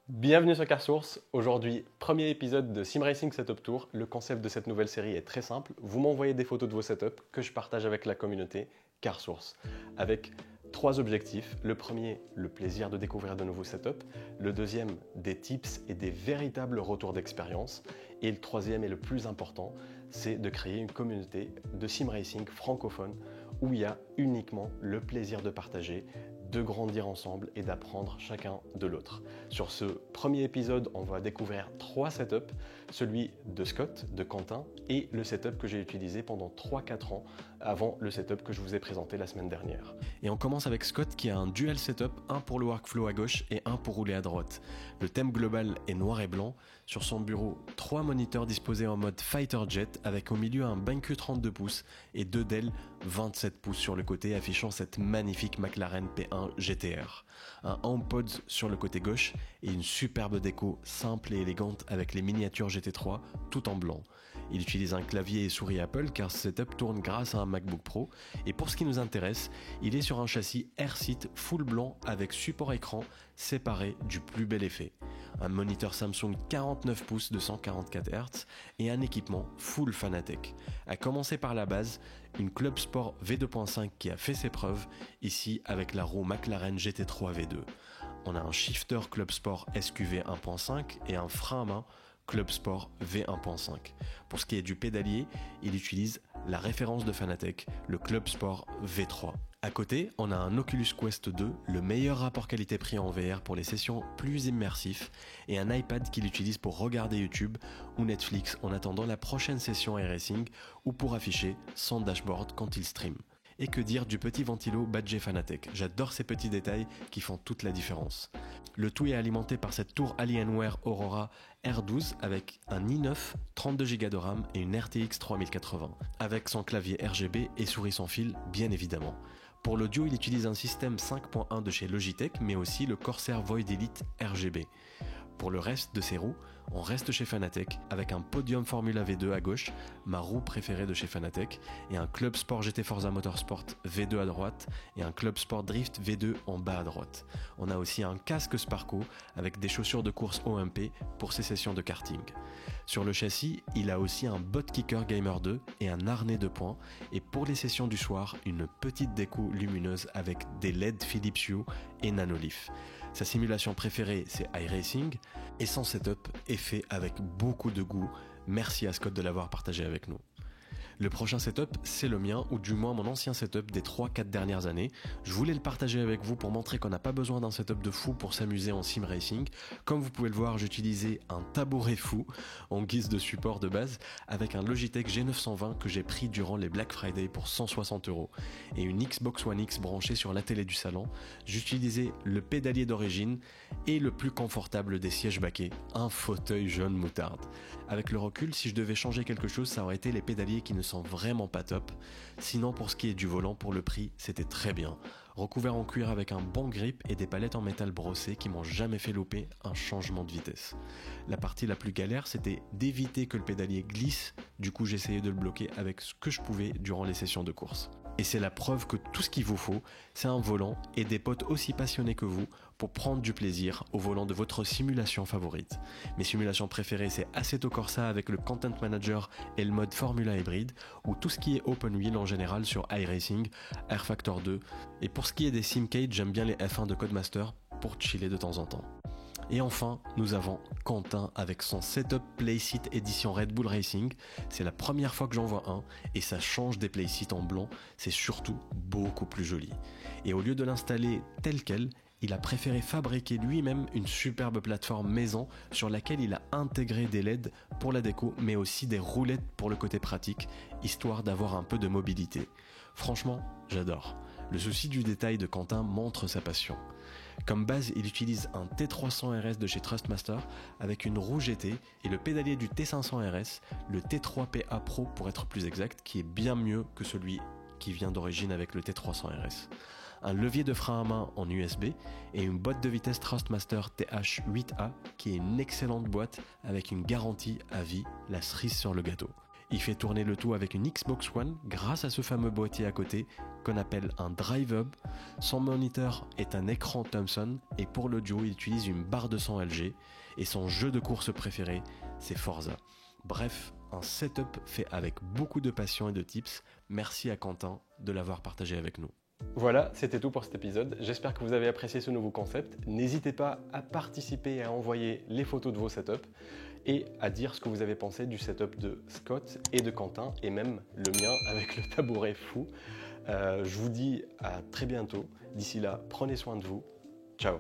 Bienvenue sur CarSource. Aujourd'hui, premier épisode de Sim Racing Setup Tour. Le concept de cette nouvelle série est très simple. Vous m'envoyez des photos de vos setups que je partage avec la communauté CarSource. Avec trois objectifs. Le premier, le plaisir de découvrir de nouveaux setups. Le deuxième, des tips et des véritables retours d'expérience. Et le troisième et le plus important, c'est de créer une communauté de Sim Racing francophone où il y a uniquement le plaisir de partager, de grandir ensemble et d'apprendre chacun de l'autre. Sur ce premier épisode, on va découvrir trois setups, celui de Scott, de Quentin et le setup que j'ai utilisé pendant 3-4 ans avant le setup que je vous ai présenté la semaine dernière. Et on commence avec Scott qui a un dual setup, un pour le workflow à gauche et un pour rouler à droite. Le thème global est noir et blanc. Sur son bureau, 3 moniteurs disposés en mode Fighter Jet avec au milieu un BenQ 32 pouces et 2 Dell 27 pouces sur le côté affichant cette magnifique McLaren P1 GTR. Un HomePod sur le côté gauche et une superbe déco simple et élégante avec les miniatures GT3 tout en blanc. Il utilise un clavier et souris Apple car ce setup tourne grâce à un MacBook Pro et pour ce qui nous intéresse, il est sur un châssis AirSeat full blanc avec support écran séparé du plus bel effet. Un moniteur Samsung 49 pouces de 144 Hz et un équipement full Fanatec. À commencer par la base, une Club Sport V2.5 qui a fait ses preuves, ici avec la roue McLaren GT3 V2. On a un shifter Club Sport SQV 1.5 et un frein à main Club Sport V1.5. Pour ce qui est du pédalier, il utilise la référence de Fanatec, le Club Sport V3. À côté, on a un Oculus Quest 2, le meilleur rapport qualité-prix en VR pour les sessions plus immersifs, et un iPad qu'il utilise pour regarder YouTube ou Netflix en attendant la prochaine session iRacing ou pour afficher son dashboard quand il stream. Et que dire du petit ventilo badgé Fanatec. J'adore ces petits détails qui font toute la différence. Le tout est alimenté par cette tour Alienware Aurora R12 avec un i9, 32 Go de RAM et une RTX 3080, avec son clavier RGB et souris sans fil bien évidemment. Pour l'audio, il utilise un système 5.1 de chez Logitech, mais aussi le Corsair Void Elite RGB. Pour le reste de ses roues, on reste chez Fanatec avec un Podium Formula V2 à gauche, ma roue préférée de chez Fanatec, et un Club Sport GT Forza Motorsport V2 à droite et un Club Sport Drift V2 en bas à droite. On a aussi un casque Sparco avec des chaussures de course OMP pour ses sessions de karting. Sur le châssis, il a aussi un Bot Kicker Gamer 2 et un harnais de poing, et pour les sessions du soir, une petite déco lumineuse avec des LED Philips Hue et Nanolith. Sa simulation préférée, c'est iRacing, et son setup est fait avec beaucoup de goût. Merci à Scott de l'avoir partagé avec nous. Le prochain setup, c'est le mien, ou du moins mon ancien setup des 3-4 dernières années. Je voulais le partager avec vous pour montrer qu'on n'a pas besoin d'un setup de fou pour s'amuser en sim racing. Comme vous pouvez le voir, j'utilisais un tabouret fou en guise de support de base avec un Logitech G920 que j'ai pris durant les Black Friday pour 160 € et une Xbox One X branchée sur la télé du salon. J'utilisais le pédalier d'origine et le plus confortable des sièges baquets, un fauteuil jaune moutarde. Avec le recul, si je devais changer quelque chose, ça aurait été les pédaliers qui ne sont vraiment pas top. Sinon, pour ce qui est du volant, pour le prix, c'était très bien. Recouvert en cuir avec un bon grip et des palettes en métal brossé qui m'ont jamais fait louper un changement de vitesse. La partie la plus galère, c'était d'éviter que le pédalier glisse, du coup j'essayais de le bloquer avec ce que je pouvais durant les sessions de course. Et c'est la preuve que tout ce qu'il vous faut, c'est un volant et des potes aussi passionnés que vous pour prendre du plaisir au volant de votre simulation favorite. Mes simulations préférées, c'est Assetto Corsa avec le Content Manager et le mode Formula Hybrid, ou tout ce qui est Open Wheel en général sur iRacing, Air Factor 2. Et pour ce qui est des Simcade, j'aime bien les F1 de Codemaster pour chiller de temps en temps. Et enfin, nous avons Quentin avec son Setup Playseat édition Red Bull Racing. C'est la première fois que j'en vois un et ça change des Playseats en blanc, c'est surtout beaucoup plus joli. Et au lieu de l'installer tel quel, il a préféré fabriquer lui-même une superbe plateforme maison sur laquelle il a intégré des LED pour la déco mais aussi des roulettes pour le côté pratique, histoire d'avoir un peu de mobilité. Franchement, j'adore. Le souci du détail de Quentin montre sa passion. Comme base, il utilise un T300 RS de chez Trustmaster avec une roue GT et le pédalier du T500 RS, le T3PA Pro pour être plus exact, qui est bien mieux que celui qui vient d'origine avec le T300 RS. Un levier de frein à main en USB et une boîte de vitesse Trustmaster TH8A qui est une excellente boîte avec une garantie à vie, la cerise sur le gâteau. Il fait tourner le tout avec une Xbox One grâce à ce fameux boîtier à côté qu'on appelle un Drive Hub. Son moniteur est un écran Thomson et pour l'audio il utilise une barre de son LG et son jeu de course préféré c'est Forza. Bref, un setup fait avec beaucoup de passion et de tips. Merci à Quentin de l'avoir partagé avec nous. Voilà, c'était tout pour cet épisode. J'espère que vous avez apprécié ce nouveau concept. N'hésitez pas à participer et à envoyer les photos de vos setups et à dire ce que vous avez pensé du setup de Scott et de Quentin et même le mien avec le tabouret fou. Je vous dis à très bientôt. D'ici là, prenez soin de vous. Ciao.